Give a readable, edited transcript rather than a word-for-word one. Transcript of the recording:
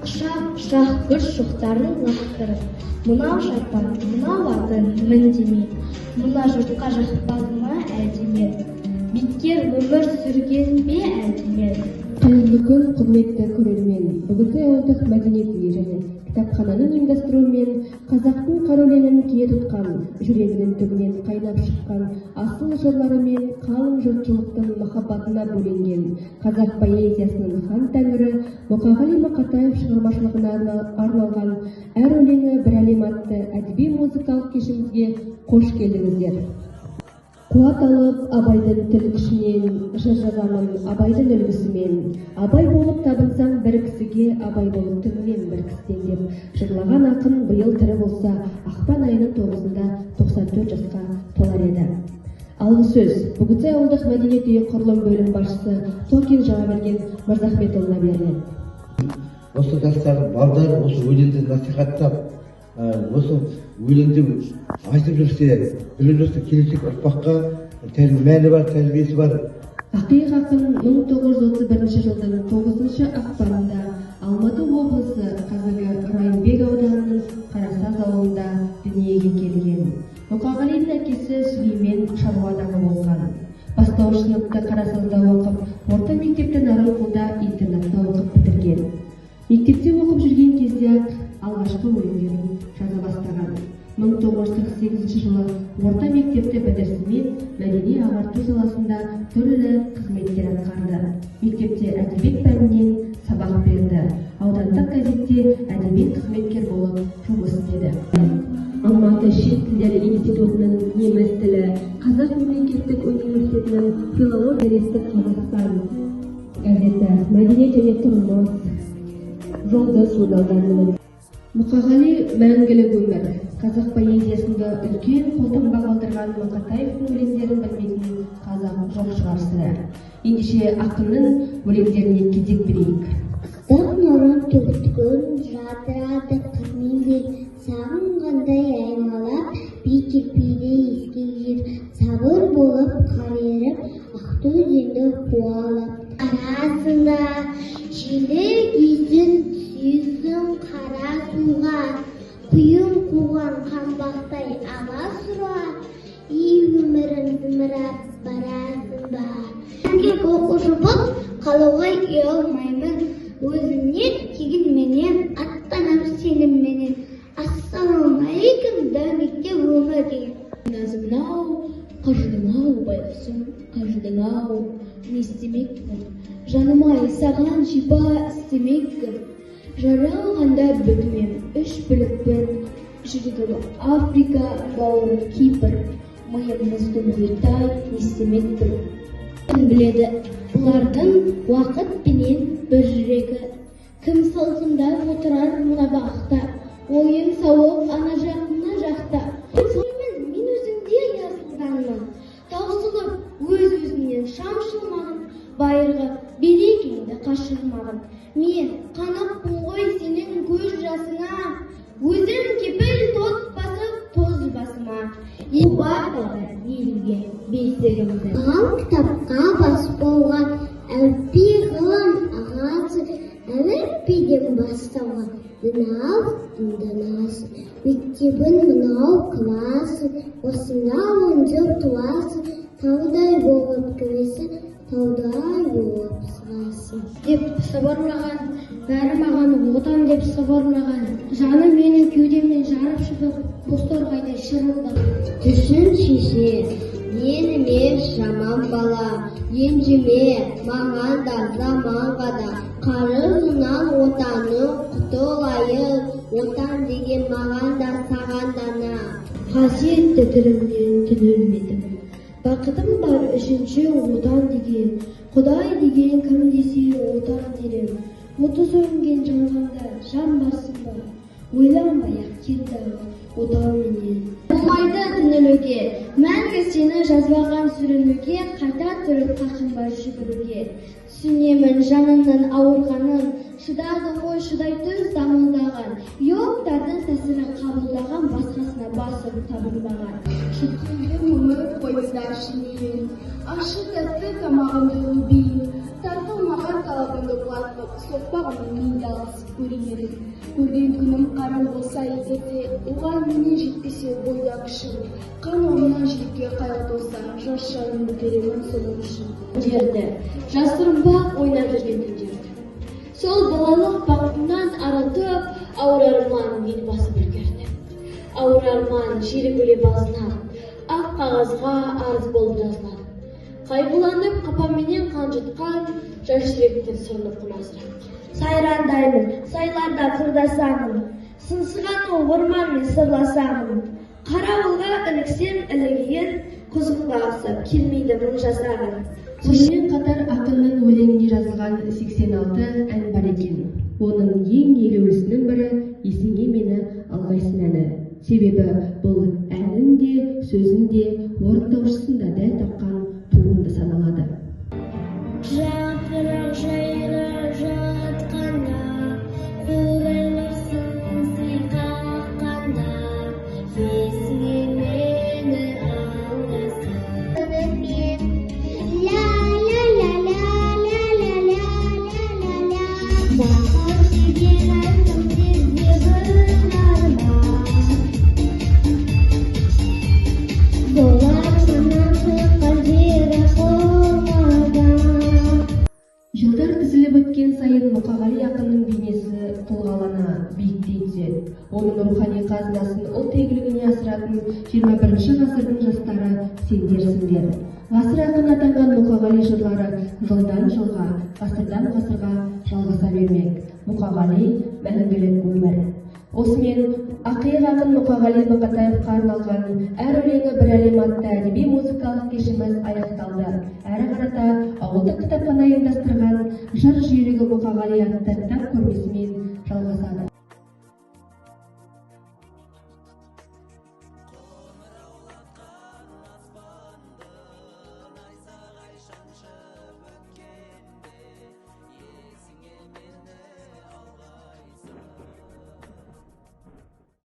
құшақ гүр шоқтарын лақтырып, мынау шарпан, мынау аты мін демей, мына жұртқа жақпады ма әлдемен, биткер өмір сүрген бе әлдемен. Қайырлы күн, құрметті көрермен. Бүгін ұлттық мәдениет үйі және кітапхананың ұйымдастыруымен қазақтың қара өлеңін кие тұтқан, жүрегінің түбінен қайнап шыққан асыл жырлары мен қалың жұртшылықтың махаббатына бөленген қазақ поэзиясының хан тәңірі Мұқағали Мақатаев шығармашылығына арналған әр өлеңі бір әлем атты әдеби музыкалық кешімізге қош келдіңіздер. Қуат алып абайдың тіл күшінен, жыр жазамын абайдың үлгісімен. Абай болып табынсаң бір кісіге, абай болып түңілем бір кісіден деп жырлаған ақын биыл тірі болса, ақпан айының 9-ында 94 жасқа толар еді. Алғы сөз Бүгітай ауылдық мәдениет үйі құрылым бөлім басшысы Токин Жаңаберген Мырзахметұлына беріледі. Осы жастар балдар осы өлеңді насихаттап, осы өлеңді айтып жүрсе, біліп жүрсе, келешек ұрпаққа мәні бар, тәрбиесі бар. Ақиық ақын 1931 жылдың 9 ақпанында Алматы облысы қазіргі Райымбек ауданының Қарасаз ауылында дүниеге келген. Мұқағалидың әкесі Сүлеймен шаруа адамы болған. Бастауыш сыныпты Қарасазда оқып, орта мектепті Нарынқолда интернатта оқып бітірген. Мектепте оқып жүрген кезде-ақ алғашқы өлеңдерін жаза бастаған. 1948 жылы орта мектепті бітірісімен мәдени ағарту саласында түрлі қызметтер атқарды. Мектепте әдебиет пәнінен сабақ берді. Аудандық газетте әдеби қызметкер болып жұмыс істеді. Алматы шет тілдері институтының неміс тілі, Қазақ мемлекеттік университетінің филология Қазақстан газеті, мәдениет және тұрмыс, Жұлдыз журналдарының. Мұқағали мәңгілік өмір. Қазақ поэзиясында үлкен қолтаңба қалдырған Мақатаевтың өлеңдерін білмейтін қазақ жоқ шығар сірә. Ендеше ақынның өлеңдеріне кезек берейік. Ыстық нұрын төгілген жадырады қырмендей, сағынғандай аймалап, бекерпейді ескен жер, сабыр болып қарайып, ақтөзенді қуалап. Арасында желі кезін сүйсің қара суға, құйын қуған қамбақтай аға сұра, өмірін зымырап барасың ба. Мәңгілік оқушы болып қалуға ұялмаймын, өзімнен тегінменен аттанам сенімменен. Ассалаумағалейкум, дәмекте өмір деген. Назымнау, қаждың-ау байқұсым, қаждың-ау, не істемекпін? Жаным-ай, саған шипа істемекпін. Жаралғанда бітімем, үш білікпін. Жүрегім Африка, бауырым Кипр. Миымыздың өртай, не істемекпін? Біледі, бұлардың уақыт пенен бір жүрегі. Кім салқында отырар мұна бақта, ойын сауық ана жақ, мына жақта. Мен өзімде язылғанмын, таусылып өз-өзімнен шамшылмағын, байырғы берекеңді қашырмағын. Мен қанықпын ғой сенің көз жасыңа, өзім кепіл тот басып тоз басыма. Барды елге бесігімді. Ағам кітапқа баспауға, әліппе ғылым ағасы, әліппеден бастауға. Мынау дінасы, мектебін мынау класы, осында 10 жыл туасы, таудай болып кіресі, таудай болып сығасы. Деп сыбырлаған, бәрі маған отан деп сыбырлаған, жаны менің кеудемнен жарып шығып, бозторғайдай шырылдап. Түсін шеше, еніме жаман бала, енжіме маған да заманға да, қарызынан отаны құтылайын, отан деген маған да саған дана. Қасиетті тілімнен түнілмедім, бақытым бар үшінші отан деген, Құдай деген кім десе отан дерем, мұты сөнген жанғанда жан барсың ба, ойланбай-ақ келді отан менен. Болмайды түнілуге, мәңгі сені жазбаған сүрінуге, қайта тұрып қақынбай жүгіруге. Түсінемін жаныңның ауырғанын, шыдадың ғой шыдай түз дамылдаған, йогтардың тәсілін қабылдаған, басқасына басып табылмаған. Шүткілді өмір бойында шынымен, ашы тәтті тамағымды өбейін, тартылмаған талабымды кулатып, соппагым мени алысып көрейин элем. Көрген күнүм карым болса эгерде, уга менен жетпесе бойда кишим. Кан орнунан жийикке кайгы болса, жаш шарымды беремин сонун жерде жасырынбак ойнап жүрген түндерде. Сол балалык бактымдан арылтып, ауыр арман мени басып үлгерди. Ауыр арман жиригүле басынан, ак кагазга арыз болуп жазылат. Кайгыланып капа менен кан жуткан жаш жүректин сырын куназыраак. Сайрандаймын, сайларда кырдасамын, сынсыган орманмен сырласамын. Карабылга іліксем ілігейін, кузумга аксап келмейді мың жасағын. Сонымен қатар ақынның өлеңіне жазылған 86 ән бар екен. Оның ең елеулісінің бірі «Есіңе мені алғайсың» әні. Себебі бұл әнін де, сөзін де, орындаушысын да дәл тапқан туынды саналады. Жапырақ жайылып жатқанда, құбылырсың сыйқаққанда, есіңе мені алғайсың. Ля ля ля ля ля ля ля ля ля. Бақыр сүйген әнім сезбегін арман. Болар санам шыққан жері қолмадан. Жылдар тізіліп өткен сайын Мұқағали ақынның бейнесі тұлғалана, биіктей түседі. Оның рухани қазынасын ұлт игілігіне асыратын 21 ғасырдың жастары сендерсіңдер. Ғасыр ақын атанған Мұқағали жырлары жылдан жылға, ғасырдан ғасырға жалғаса бермек. Мұқағали мәңгілік өмір. Осымен ақиық ақын Мұқағали Мақатаевқа арналған әр өлеңі бір әлем атты әдеби музыкалық кешіміз аяқталды. Әрі қарата ауылдық кітапхана ұйымдастырған жыр жүйрігі Мұқағали атты кітап көрмесімен жалғасады.